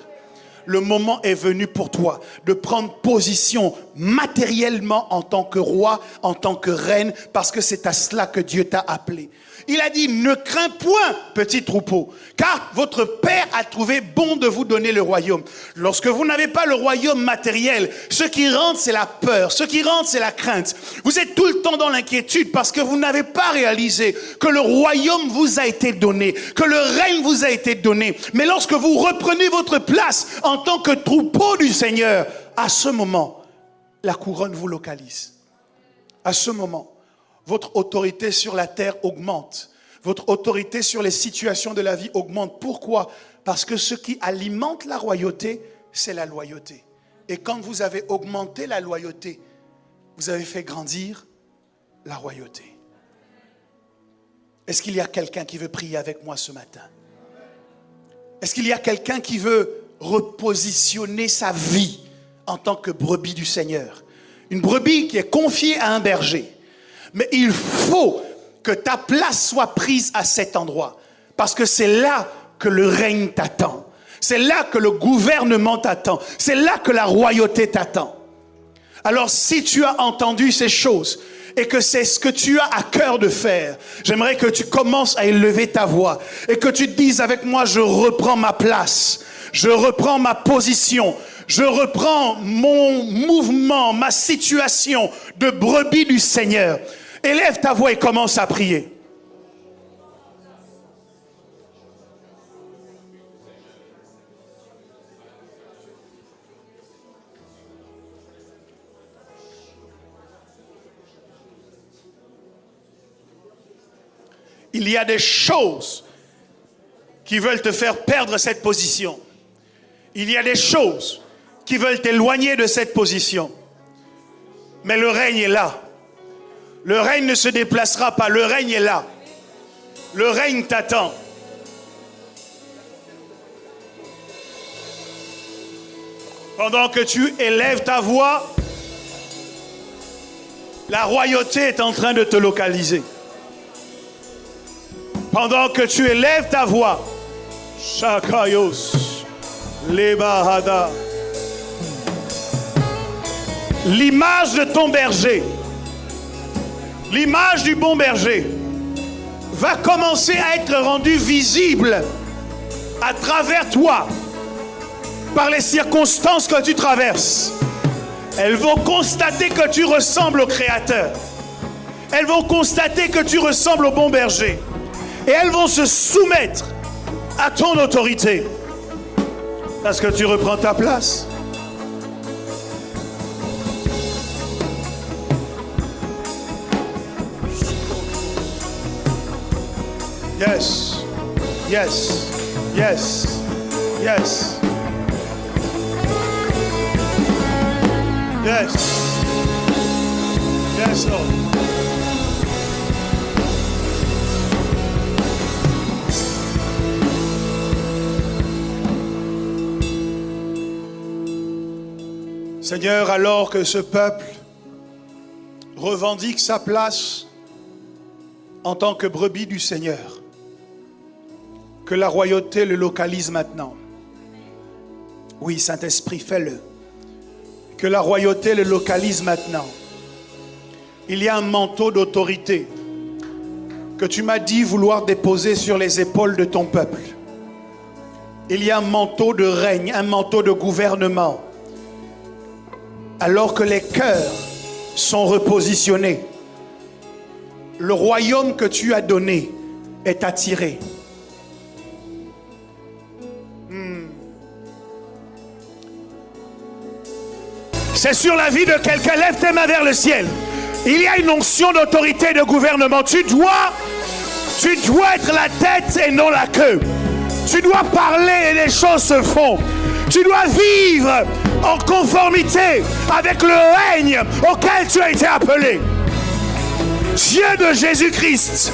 Le moment est venu pour toi de prendre position matériellement en tant que roi, en tant que reine, parce que c'est à cela que Dieu t'a appelé. Il a dit, ne crains point, petit troupeau, car votre Père a trouvé bon de vous donner le royaume. Lorsque vous n'avez pas le royaume matériel, ce qui rentre, c'est la peur, ce qui rentre, c'est la crainte. Vous êtes tout le temps dans l'inquiétude parce que vous n'avez pas réalisé que le royaume vous a été donné, que le règne vous a été donné. Mais lorsque vous reprenez votre place en tant que troupeau du Seigneur, à ce moment, la couronne vous localise. À ce moment, votre autorité sur la terre augmente. Votre autorité sur les situations de la vie augmente. Pourquoi? Parce que ce qui alimente la royauté, c'est la loyauté. Et quand vous avez augmenté la loyauté, vous avez fait grandir la royauté. Est-ce qu'il y a quelqu'un qui veut prier avec moi ce matin? Est-ce qu'il y a quelqu'un qui veut repositionner sa vie en tant que brebis du Seigneur? Une brebis qui est confiée à un berger. Mais il faut que ta place soit prise à cet endroit. Parce que c'est là que le règne t'attend. C'est là que le gouvernement t'attend. C'est là que la royauté t'attend. Alors si tu as entendu ces choses et que c'est ce que tu as à cœur de faire, j'aimerais que tu commences à élever ta voix et que tu te dises avec moi, je reprends ma place. Je reprends ma position. Je reprends mon mouvement, ma situation de brebis du Seigneur. Élève ta voix et commence à prier. Il y a des choses qui veulent te faire perdre cette position. Il y a des choses qui veulent t'éloigner de cette position. Mais le règne est là. Le règne ne se déplacera pas. Le règne est là. Le règne t'attend. Pendant que tu élèves ta voix, la royauté est en train de te localiser. Pendant que tu élèves ta voix, Shakayos, Lebahada, l'image de ton berger, l'image du bon berger va commencer à être rendue visible à travers toi par les circonstances que tu traverses. Elles vont constater que tu ressembles au Créateur. Elles vont constater que tu ressembles au bon berger. Et elles vont se soumettre à ton autorité. Parce que tu reprends ta place. Yes. Yes. Yes. Yes. Yes. Yes, Lord. Seigneur, alors que ce peuple revendique sa place en tant que brebis du Seigneur, que la royauté le localise maintenant. Oui, Saint-Esprit, fais-le. Que la royauté le localise maintenant. Il y a un manteau d'autorité que tu m'as dit vouloir déposer sur les épaules de ton peuple. Il y a un manteau de règne, un manteau de gouvernement. Alors que les cœurs sont repositionnés, le royaume que tu as donné est attiré. C'est sur la vie de quelqu'un. Lève tes mains vers le ciel. Il y a une onction d'autorité et de gouvernement. Tu dois être la tête et non la queue. Tu dois parler et les choses se font. Tu dois vivre en conformité avec le règne auquel tu as été appelé. Dieu de Jésus-Christ,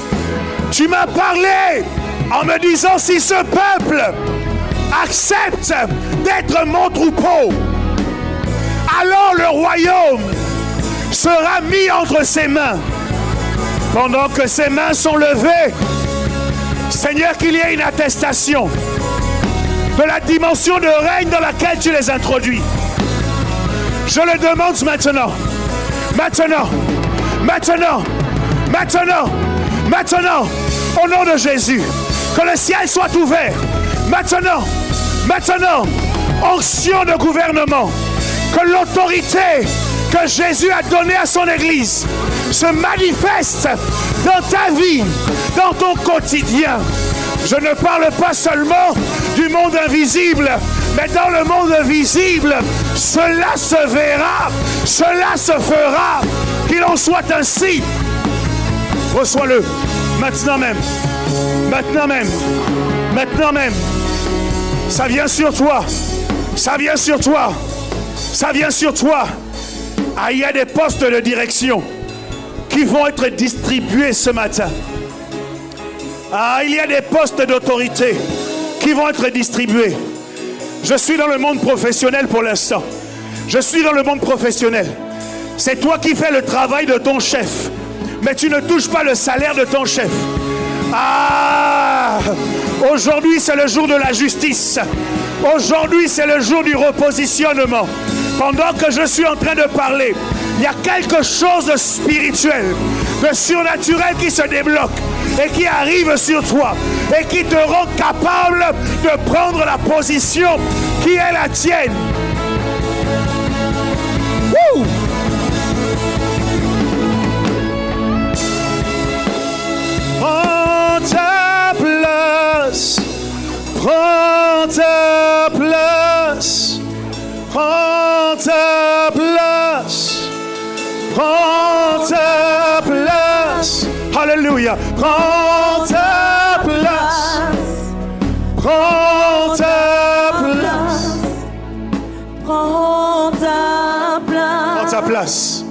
tu m'as parlé en me disant si ce peuple accepte d'être mon troupeau, alors le royaume sera mis entre ses mains. Pendant que ses mains sont levées, Seigneur, qu'il y ait une attestation de la dimension de règne dans laquelle tu les introduis. Je le demande maintenant. Maintenant. Maintenant. Maintenant. Maintenant. Au nom de Jésus. Que le ciel soit ouvert. Maintenant. Maintenant. Onction de gouvernement. Que l'autorité que Jésus a donnée à son Église se manifeste dans ta vie, dans ton quotidien. Je ne parle pas seulement du monde invisible, mais dans le monde visible, cela se verra, cela se fera. Qu'il en soit ainsi. Reçois-le maintenant même, maintenant même, maintenant même. Ça vient sur toi, ça vient sur toi, ça vient sur toi. Ah, il y a des postes de direction qui vont être distribués ce matin. Ah, il y a des postes d'autorité qui vont être distribués. Je suis dans le monde professionnel pour l'instant. Je suis dans le monde professionnel. C'est toi qui fais le travail de ton chef, mais tu ne touches pas le salaire de ton chef. Ah, aujourd'hui c'est le jour de la justice. Aujourd'hui c'est le jour du repositionnement. Pendant que je suis en train de parler, il y a quelque chose de spirituel, de surnaturel qui se débloque et qui arrive sur toi et qui te rend capable de prendre la position qui est la tienne. Wouh! Prends ta place, prends ta place, prends ta place, prends ta place. Alléluia. Prends ta place, prends ta place, prends ta place, prends ta place,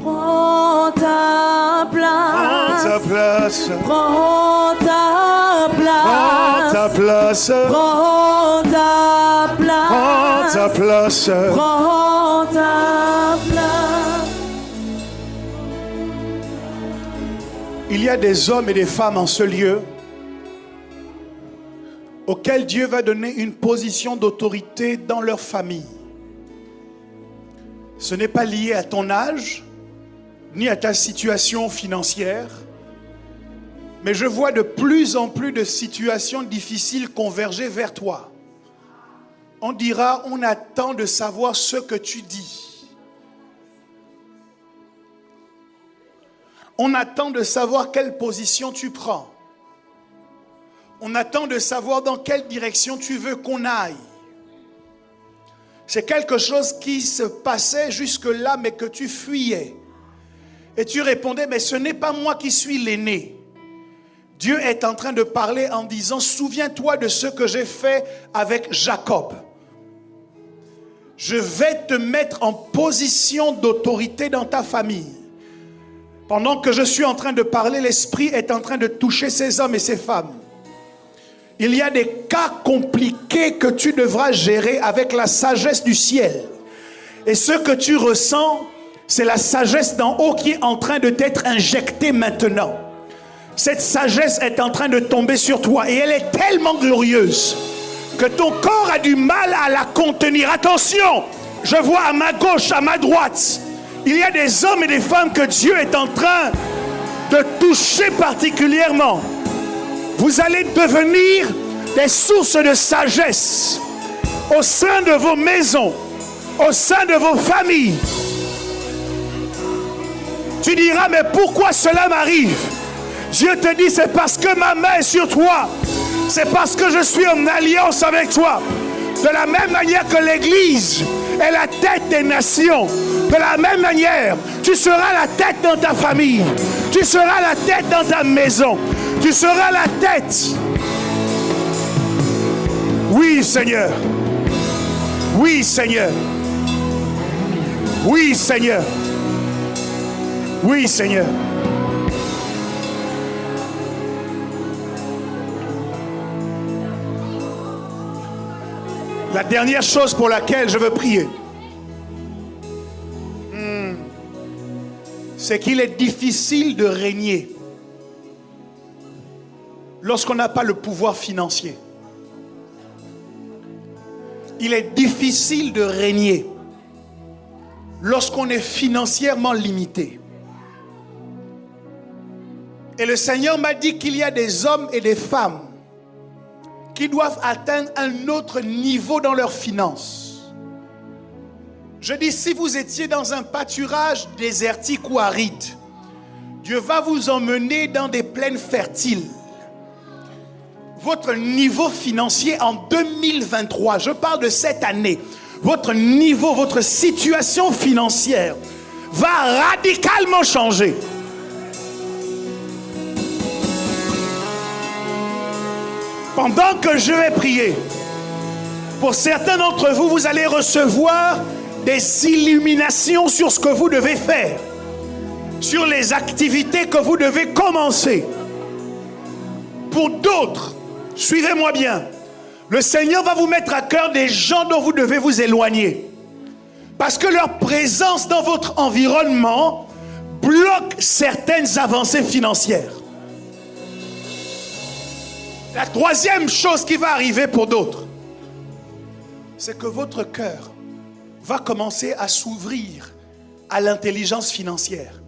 prends ta place, prends ta place, prends ta place, prends ta place, prends ta place, prends ta place. prends ta place. Il y a des hommes et des femmes en ce lieu auxquels Dieu va donner une position d'autorité dans leur famille. Ce n'est pas lié à ton âge, ni à ta situation financière, mais je vois de plus en plus de situations difficiles converger vers toi. On dira, on attend de savoir ce que tu dis. On attend de savoir quelle position tu prends. On attend de savoir dans quelle direction tu veux qu'on aille. C'est quelque chose qui se passait jusque-là, mais que tu fuyais. Et tu répondais, mais ce n'est pas moi qui suis l'aîné. Dieu est en train de parler en disant, souviens-toi de ce que j'ai fait avec Jacob. Je vais te mettre en position d'autorité dans ta famille. Pendant que je suis en train de parler, l'Esprit est en train de toucher ces hommes et ces femmes. Il y a des cas compliqués que tu devras gérer avec la sagesse du ciel. Et ce que tu ressens, c'est la sagesse d'en haut qui est en train de t'être injectée maintenant. Cette sagesse est en train de tomber sur toi et elle est tellement glorieuse que ton corps a du mal à la contenir. Attention, je vois à ma gauche, à ma droite, il y a des hommes et des femmes que Dieu est en train de toucher particulièrement. Vous allez devenir des sources de sagesse au sein de vos maisons, au sein de vos familles. Tu diras, mais pourquoi cela m'arrive? Dieu te dit, c'est parce que ma main est sur toi. C'est parce que je suis en alliance avec toi. De la même manière que l'Église est la tête des nations, de la même manière, tu seras la tête dans ta famille. Tu seras la tête dans ta maison. Tu seras la tête. Oui, Seigneur. Oui, Seigneur. Oui, Seigneur. Oui, Seigneur. La dernière chose pour laquelle je veux prier, c'est qu'il est difficile de régner lorsqu'on n'a pas le pouvoir financier. Il est difficile de régner lorsqu'on est financièrement limité. Et le Seigneur m'a dit qu'il y a des hommes et des femmes qui doivent atteindre un autre niveau dans leurs finances. Je dis, si vous étiez dans un pâturage désertique ou aride, Dieu va vous emmener dans des plaines fertiles. Votre niveau financier en 2023, je parle de cette année, votre niveau, votre situation financière va radicalement changer. Pendant que je vais prier, pour certains d'entre vous, vous allez recevoir des illuminations sur ce que vous devez faire, sur les activités que vous devez commencer. Pour d'autres, suivez-moi bien, le Seigneur va vous mettre à cœur des gens dont vous devez vous éloigner. Parce que leur présence dans votre environnement bloque certaines avancées financières. La troisième chose qui va arriver pour d'autres, c'est que votre cœur va commencer à s'ouvrir à l'intelligence financière.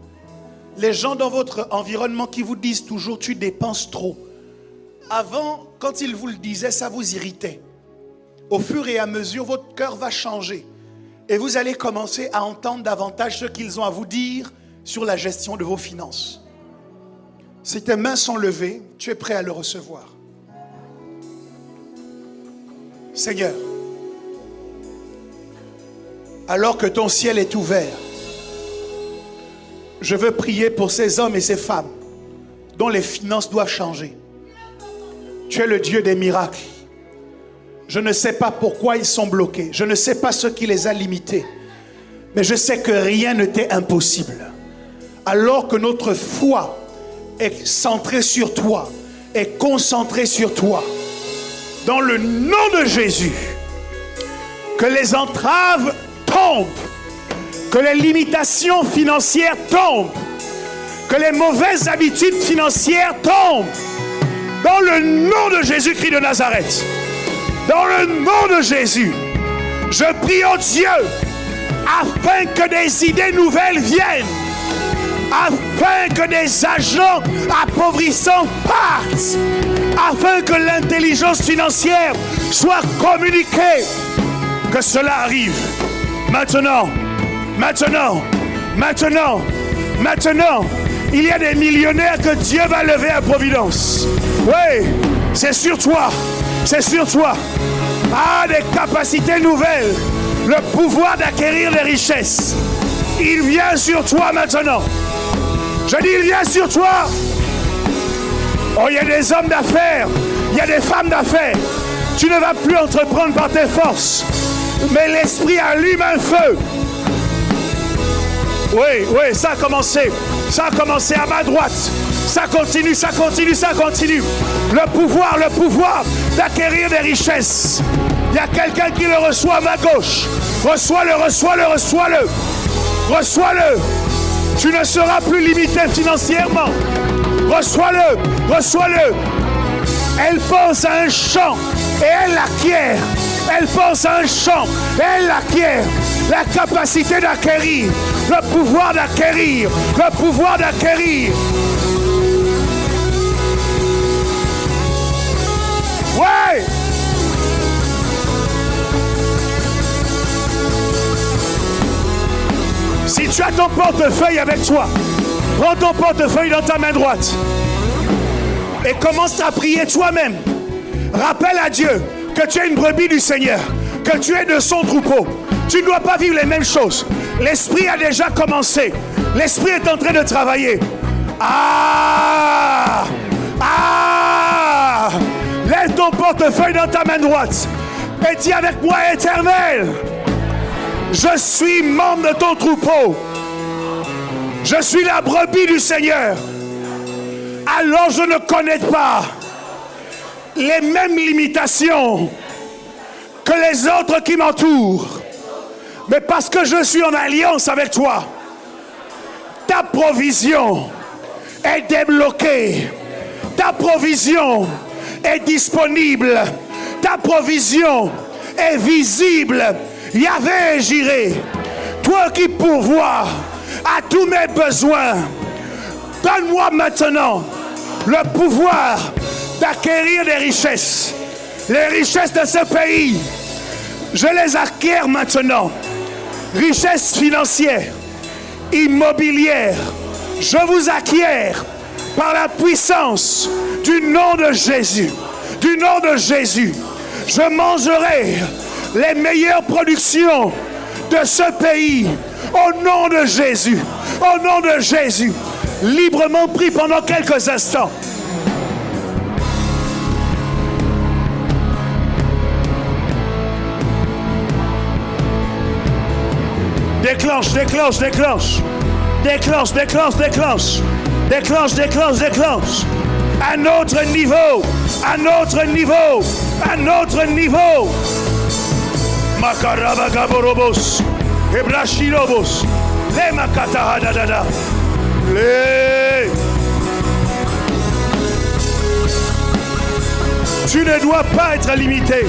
Les gens dans votre environnement qui vous disent toujours « tu dépenses trop ». Avant, quand ils vous le disaient, ça vous irritait. Au fur et à mesure, votre cœur va changer. Et vous allez commencer à entendre davantage ce qu'ils ont à vous dire sur la gestion de vos finances. Si tes mains sont levées, tu es prêt à le recevoir. Seigneur, alors que ton ciel est ouvert, je veux prier pour ces hommes et ces femmes dont les finances doivent changer. Tu es le Dieu des miracles. Je ne sais pas pourquoi ils sont bloqués. Je ne sais pas ce qui les a limités. Mais je sais que rien ne t'est impossible. Alors que notre foi est centrée sur toi, est concentrée sur toi. Dans le nom de Jésus, que les entraves tombent, que les limitations financières tombent, que les mauvaises habitudes financières tombent. Dans le nom de Jésus-Christ de Nazareth, dans le nom de Jésus, je prie au Dieu afin que des idées nouvelles viennent, afin que des agents appauvrissants partent, afin que l'intelligence financière soit communiquée. Que cela arrive maintenant, maintenant, maintenant, maintenant. Il y a des millionnaires que Dieu va lever à Providence. Oui, c'est sur toi, c'est sur toi. Ah, des capacités nouvelles, le pouvoir d'acquérir les richesses. Il vient sur toi maintenant. Je dis, il vient sur toi. Oh, il y a des hommes d'affaires, il y a des femmes d'affaires. Tu ne vas plus entreprendre par tes forces, mais l'Esprit allume un feu. Oui, oui, ça a commencé. Ça a commencé à ma droite. Ça continue, ça continue, ça continue. Le pouvoir d'acquérir des richesses. Il y a quelqu'un qui le reçoit à ma gauche. Reçois-le, reçois-le, reçois-le. Reçois-le. Tu ne seras plus limité financièrement. Reçois-le, reçois-le. Elle pense à un champ et elle l'acquiert. Elle pense à un champ et elle l'acquiert. La capacité d'acquérir, le pouvoir d'acquérir, le pouvoir d'acquérir. Ouais! Si tu as ton portefeuille avec toi, prends ton portefeuille dans ta main droite et commence à prier toi-même. Rappelle à Dieu que tu es une brebis du Seigneur, que tu es de son troupeau. Tu ne dois pas vivre les mêmes choses. L'Esprit a déjà commencé. L'Esprit est en train de travailler. Ah! Ah! Lève ton portefeuille dans ta main droite et dis avec moi, Éternel, je suis membre de ton troupeau. Je suis la brebis du Seigneur. Alors je ne connais pas les mêmes limitations que les autres qui m'entourent. Mais parce que je suis en alliance avec toi, ta provision est débloquée. Ta provision est disponible. Ta provision est visible. Yahvé Jireh, toi qui pourvois à tous mes besoins, donne-moi maintenant le pouvoir d'acquérir des richesses. Les richesses de ce pays, je les acquiers maintenant. Richesses financières, immobilières, je vous acquiers par la puissance du nom de Jésus. Du nom de Jésus, je mangerai les meilleures productions de ce pays. Au nom de Jésus, au nom de Jésus, librement pris pendant quelques instants. Déclenche, déclenche, déclenche. Déclenche, déclenche, déclenche. Déclenche, déclenche, déclenche. Un autre niveau, un autre niveau, un autre niveau. Makarabagaborobos, Ebrachirobos, les Makatahadadada, les. Tu ne dois pas être limité.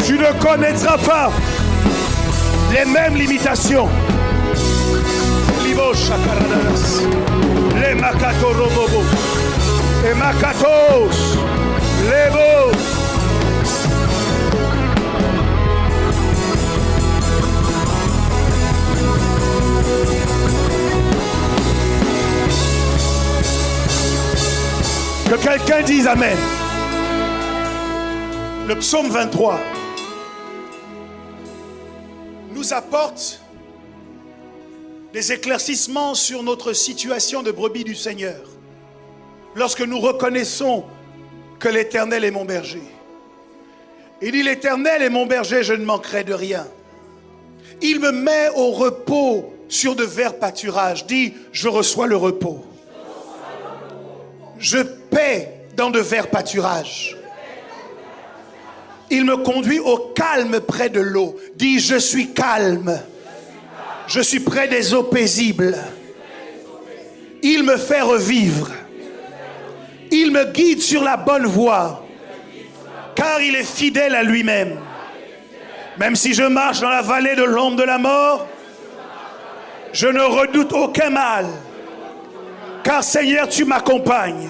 Tu ne connaîtras pas les mêmes limitations. Libo Shakaradadas, les Makatorobobos, les Makatos, les Bos. Que quelqu'un dise Amen. Le psaume 23 nous apporte des éclaircissements sur notre situation de brebis du Seigneur. Lorsque nous reconnaissons que l'Éternel est mon berger. Il dit, l'Éternel est mon berger, je ne manquerai de rien. Il me met au repos sur de verts pâturages. Dit, je reçois le repos. Je paie dans de verts pâturages. Il me conduit au calme près de l'eau. Dis, je suis calme. Je suis près des eaux paisibles. Il me fait revivre. Il me guide sur la bonne voie. Car il est fidèle à lui-même. Même si je marche dans la vallée de l'ombre de la mort, je ne redoute aucun mal. Car Seigneur, tu m'accompagnes.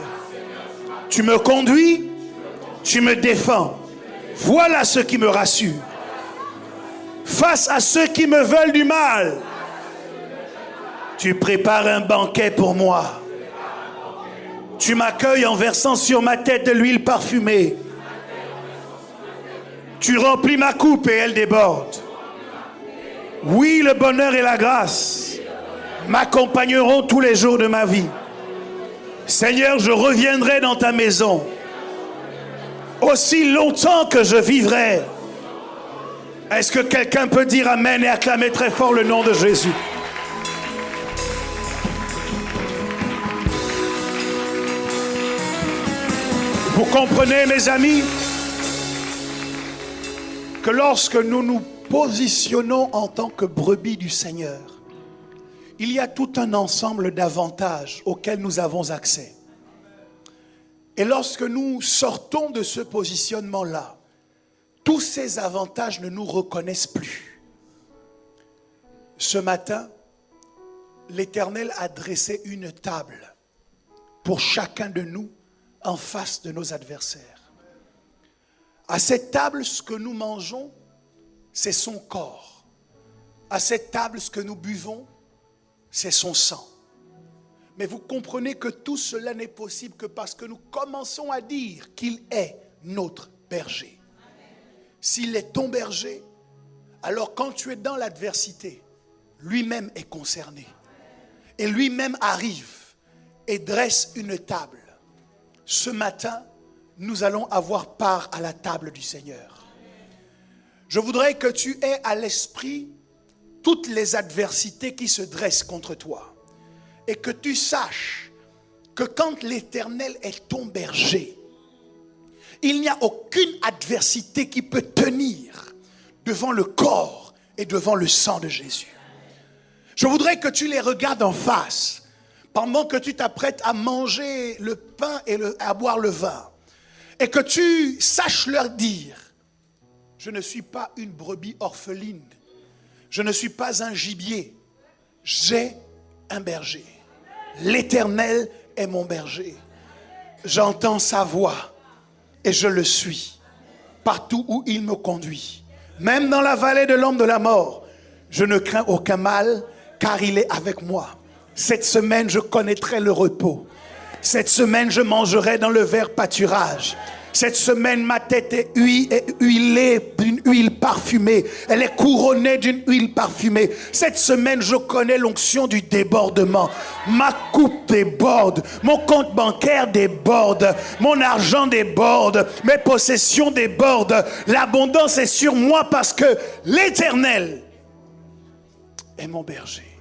Tu me conduis, tu me défends. Voilà ce qui me rassure. Face à ceux qui me veulent du mal, tu prépares un banquet pour moi. Tu m'accueilles en versant sur ma tête de l'huile parfumée. Tu remplis ma coupe et elle déborde. Oui, le bonheur et la grâce m'accompagneront tous les jours de ma vie. Seigneur, je reviendrai dans ta maison aussi longtemps que je vivrai. Est-ce que quelqu'un peut dire amen et acclamer très fort le nom de Jésus? Vous comprenez, mes amis, que lorsque nous nous positionnons en tant que brebis du Seigneur, il y a tout un ensemble d'avantages auxquels nous avons accès. Et lorsque nous sortons de ce positionnement-là, tous ces avantages ne nous reconnaissent plus. Ce matin, l'Éternel a dressé une table pour chacun de nous en face de nos adversaires. À cette table, ce que nous mangeons, c'est son corps. À cette table, ce que nous buvons, c'est son sang. Mais vous comprenez que tout cela n'est possible que parce que nous commençons à dire qu'il est notre berger. S'il est ton berger, alors quand tu es dans l'adversité, lui-même est concerné. Et lui-même arrive et dresse une table. Ce matin, nous allons avoir part à la table du Seigneur. Je voudrais que tu aies à l'esprit toutes les adversités qui se dressent contre toi. Et que tu saches que quand l'Éternel est ton berger, il n'y a aucune adversité qui peut tenir devant le corps et devant le sang de Jésus. Je voudrais que tu les regardes en face pendant que tu t'apprêtes à manger le pain et à boire le vin. Et que tu saches leur dire, je ne suis pas une brebis orpheline. Je ne suis pas un gibier. J'ai un berger. L'Éternel est mon berger. J'entends sa voix et je le suis partout où il me conduit. Même dans la vallée de l'ombre de la mort, je ne crains aucun mal car il est avec moi. Cette semaine, je connaîtrai le repos. Cette semaine, je mangerai dans le vert pâturage. Cette semaine, ma tête est huilée d'une huile parfumée. Elle est couronnée d'une huile parfumée. Cette semaine, je connais l'onction du débordement. Ma coupe déborde. Mon compte bancaire déborde. Mon argent déborde. Mes possessions débordent. L'abondance est sur moi parce que l'Éternel est mon berger.